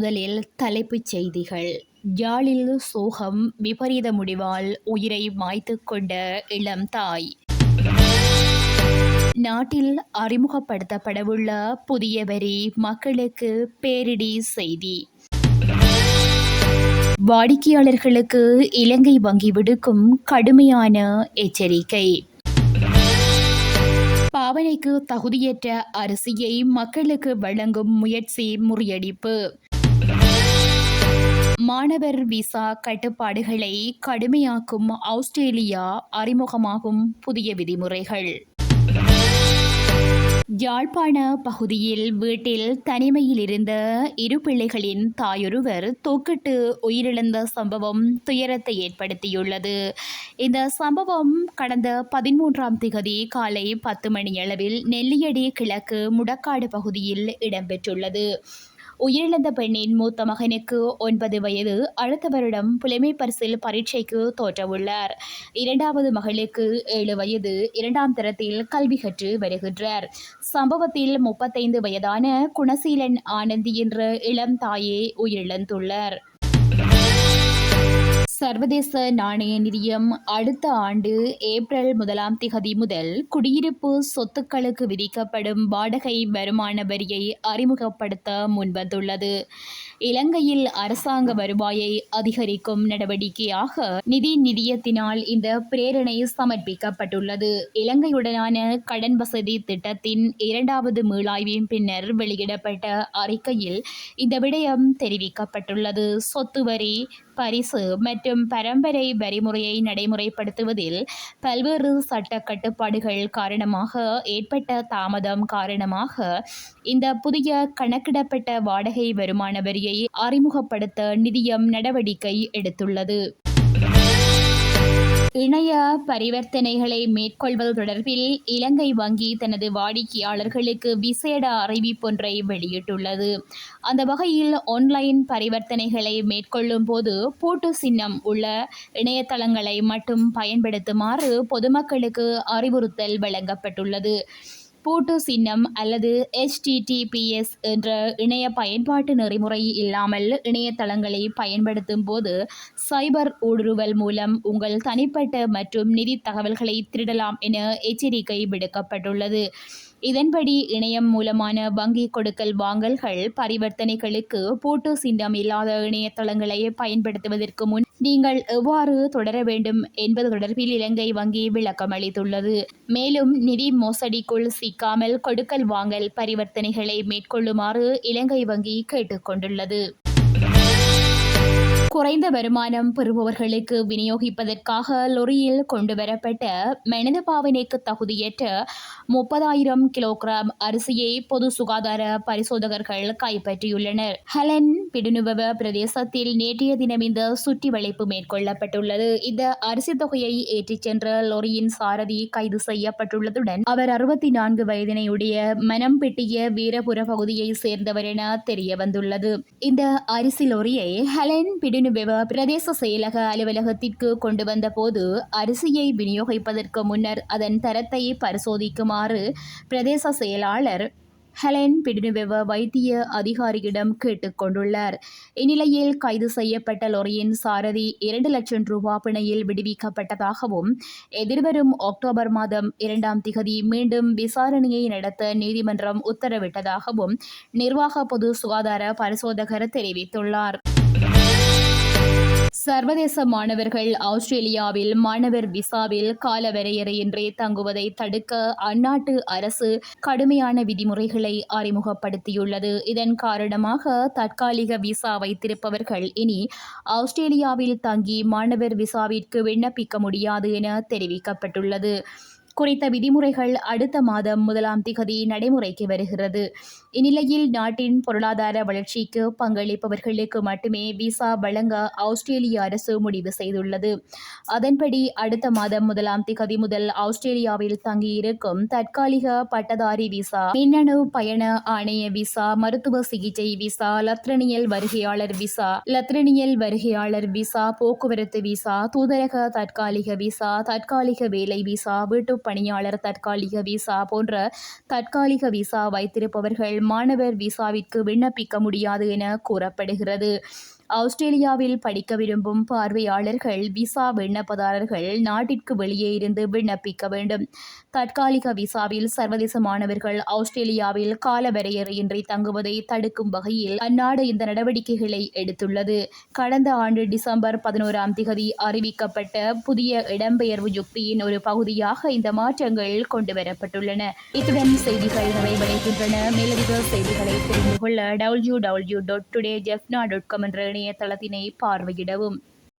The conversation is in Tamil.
முதலில் தலைப்புச் செய்திகள். யாழில் சோகம், விபரீத முடிவால் உயிரை மாய்த்துக் கொண்ட இளம் தாய். நாட்டில் அறிமுகப்படுத்தப்படவுள்ள புதிய வரி மக்களுக்கு பேரிடி செய்தி. வாடிக்கையாளர்களுக்கு இலங்கை வங்கி விடுக்கும் கடுமையான எச்சரிக்கை. பாவனைக்கு தகுதியற்ற அரிசியை மக்களுக்கு வழங்கும் முயற்சி முறியடிப்பு. மாணவர் விசா கட்டுப்பாடுகளை கடுமையாக்கும் ஆஸ்திரேலியா, அறிமுகமாகும் புதிய விதிமுறைகள். யாழ்ப்பாண பகுதியில் வீட்டில் தனிமையில் இருந்த இரு பிள்ளைகளின் தாயொருவர் தூக்கிட்டு உயிரிழந்த சம்பவம் துயரத்தை ஏற்படுத்தியுள்ளது. இந்த சம்பவம் கடந்த 13ஆம் திகதி காலை 10 மணியளவில் நெல்லியடி கிழக்கு முடக்காடு பகுதியில் இடம்பெற்றுள்ளது. உயிரிழந்த பெண்ணின் மூத்த மகனுக்கு 9 வயது. அடுத்த வருடம் புலமை பரிசில் பரீட்சைக்கு தோற்றவுள்ளார். இரண்டாவது மகளுக்கு 7 வயது. 2ஆம் தரத்தில் கல்வி கற்று வருகின்றார். சம்பவத்தில் 35 வயதான குணசீலன் ஆனந்தி என்ற இளம் தாயே உயிரிழந்துள்ளார். சர்வதேச நாணய நிதியம் அடுத்த ஆண்டு ஏப்ரல் 1ஆம் திகதி முதல் குடியிருப்பு சொத்துக்களுக்கு விதிக்கப்படும் வாடகை வருமான வரியை அறிமுகப்படுத்த முன்வந்துள்ளது. இலங்கையில் அரசாங்க வருவாயை அதிகரிக்கும் நடவடிக்கையாக நிதி நிதியத்தினால் இந்த பிரேரணை சமர்ப்பிக்கப்பட்டுள்ளது. இலங்கையுடனான கடன் வசதி திட்டத்தின் 2வது மீளாய்வின் பின்னர் வெளியிடப்பட்ட அறிக்கையில் இந்த விடயம் தெரிவிக்கப்பட்டுள்ளது. சொத்து வரி, பரிசு மற்றும் பரம்பரை வரிமுறையை நடைமுறைப்படுத்துவதில் பல்வேறு சட்ட கட்டுப்பாடுகள் காரணமாக ஏற்பட்ட தாமதம் காரணமாக இந்த புதிய கணக்கிடப்பட்ட வாடகை வருமான வரியை அறிமுகப்படுத்த நிதியம் நடவடிக்கை எடுத்துள்ளது. இணைய பரிவர்த்தனைகளை மேற்கொள்வது தொடர்பில் இலங்கை வங்கி தனது வாடிக்கையாளர்களுக்கு விசேட அறிவிப்பொன்றை வெளியிட்டுள்ளது. அந்த வகையில் ஆன்லைன் பரிவர்த்தனைகளை மேற்கொள்ளும் போது பூட்டு சின்னம் உள்ள இணையதளங்களை மட்டும் பயன்படுத்துமாறு பொதுமக்களுக்கு அறிவுறுத்தல் வழங்கப்பட்டுள்ளது. பூட்டு சின்னம் அல்லது HTTPS என்ற இணைய பயன்பாட்டு நெறிமுறை இல்லாமல் இணையதளங்களை பயன்படுத்தும் போது சைபர் ஊடுருவல் மூலம் உங்கள் தனிப்பட்ட மற்றும் நிதி தகவல்களை திருடலாம் என எச்சரிக்கை விடுக்கப்பட்டுள்ளது. இதன்படி இணையம் மூலமான வங்கி கொடுக்கல் வாங்கல்கள் பரிவர்த்தனைகளுக்கு பூட்டு சின்னம் இல்லாத இணையதளங்களை பயன்படுத்துவதற்கு முன் நீங்கள் எவ்வாறு தொடர வேண்டும் என்பது தொடர்பில் இலங்கை வங்கி விளக்கம் அளித்துள்ளது. மேலும் நிதி மோசடிக்குள் சிக்காமல் கொடுக்கல் வாங்கல் பரிவர்த்தனைகளை மேற்கொள்ளுமாறு இலங்கை வங்கி கேட்டுக்கொண்டுள்ளது. குறைந்த வருமானம் பெறுபவர்களுக்கு விநியோகிப்பதற்காக லொரியில் கொண்டுவரப்பட்ட மனித பாவனைக்கு தகுதியற்ற 30,000 கிலோகிராம் அரிசியை பொது சுகாதார பரிசோதகர்கள் கைப்பற்றியுள்ளனர். ஹெலன் பிடுனுவெவ பிரதேசத்தில் நேற்றைய தினம் இந்த சுற்றி வளைப்பு மேற்கொள்ளப்பட்டுள்ளது. இந்த அரிசி தொகையை ஏற்றிச் சென்ற லொரியின் சாரதி கைது செய்யப்பட்டுள்ளதுடன் அவர் 64 வயதினையுடைய மனம்பிட்டிய வீரபுர பகுதியை சேர்ந்தவர் என தெரிய வந்துள்ளது. இந்த அரிசி லொரியை ஹெலன் பிடுனுவெவ பிரதேச செயலக அலுவலகத்திற்கு கொண்டு வந்த போது அரிசியை விநியோகிப்பதற்கு முன்னர் அதன் தரத்தை பரிசோதிக்குமாறு பிரதேச செயலாளர் ஹெலன் பிடுனுவெவ வைத்திய அதிகாரியிடம் கேட்டுக்கொண்டுள்ளார். இந்நிலையில் கைது செய்யப்பட்ட லொரியின் சாரதி 2 லட்சம் ரூபாய் பிணையில் விடுவிக்கப்பட்டதாகவும் எதிர்வரும் அக்டோபர் மாதம் 2ஆம் திகதி மீண்டும் விசாரணையை நடத்த நீதிமன்றம் உத்தரவிட்டதாகவும் நிர்வாக பொது சுகாதார பரிசோதகர் தெரிவித்துள்ளார். சர்வதேச மாணவர்கள் ஆஸ்திரேலியாவில் மாணவர் விசாவில் காலவரையறையின்றி தங்குவதை தடுக்க அந்நாட்டு அரசு கடுமையான விதிமுறைகளை அறிமுகப்படுத்தியுள்ளது. இதன் காரணமாக தற்காலிக விசா வைத்திருப்பவர்கள் இனி ஆஸ்திரேலியாவில் தங்கி மாணவர் விசாவிற்கு விண்ணப்பிக்க முடியாது என தெரிவிக்கப்பட்டுள்ளது. குறித்த விதிமுறைகள் அடுத்த மாதம் 1ஆம் திகதி நடைமுறைக்கு வருகிறது. இந்நிலையில் நாட்டின் பொருளாதார வளர்ச்சிக்கு பங்களிப்பவர்களுக்கு மட்டுமே விசா வழங்க ஆஸ்திரேலிய அரசு முடிவு செய்துள்ளது. அதன்படி அடுத்த மாதம் 1ஆம் திகதி முதல் ஆஸ்திரேலியாவில் தங்கியிருக்கும் தற்காலிக பட்டதாரி விசா, மின்னணு பயண ஆணைய விசா, மருத்துவ சிகிச்சை விசா, லத்திரனியல் வருகையாளர் விசா, போக்குவரத்து விசா, தூதரக தற்காலிக விசா, தற்காலிக வேலை விசா, வீட்டு பணியாளர் தற்காலிக விசா போன்ற தற்காலிக விசா வைத்திருப்பவர்கள் மாணவர் விசாவிற்கு விண்ணப்பிக்க முடியாது என கூறப்படுகிறது. ஆஸ்திரேலியாவில் படிக்க விரும்பும் பார்வையாளர்கள் விசா விண்ணப்பதாரர்கள் நாட்டிற்கு வெளியே இருந்து விண்ணப்பிக்க வேண்டும். தற்காலிக விசாவில் சர்வதேச மாணவர்கள் ஆஸ்திரேலியாவில் காலவரையறையின்றி தங்குவதை தடுக்கும் வகையில் அந்நாடு இந்த நடவடிக்கைகளை எடுத்துள்ளது. கடந்த ஆண்டு டிசம்பர் 11 அறிவிக்கப்பட்ட புதிய இடம்பெயர்வு யுக்தியின் ஒரு பகுதியாக இந்த மாற்றங்கள் கொண்டுவரப்பட்டுள்ளன. இத்துடன் செய்திகள் நிறைவடைகின்றன. மேலதிக செய்திகளை தெரிந்து கொள்ள www.todayjeffna.com என்ற இணையதளத்தினை பார்வையிடவும்.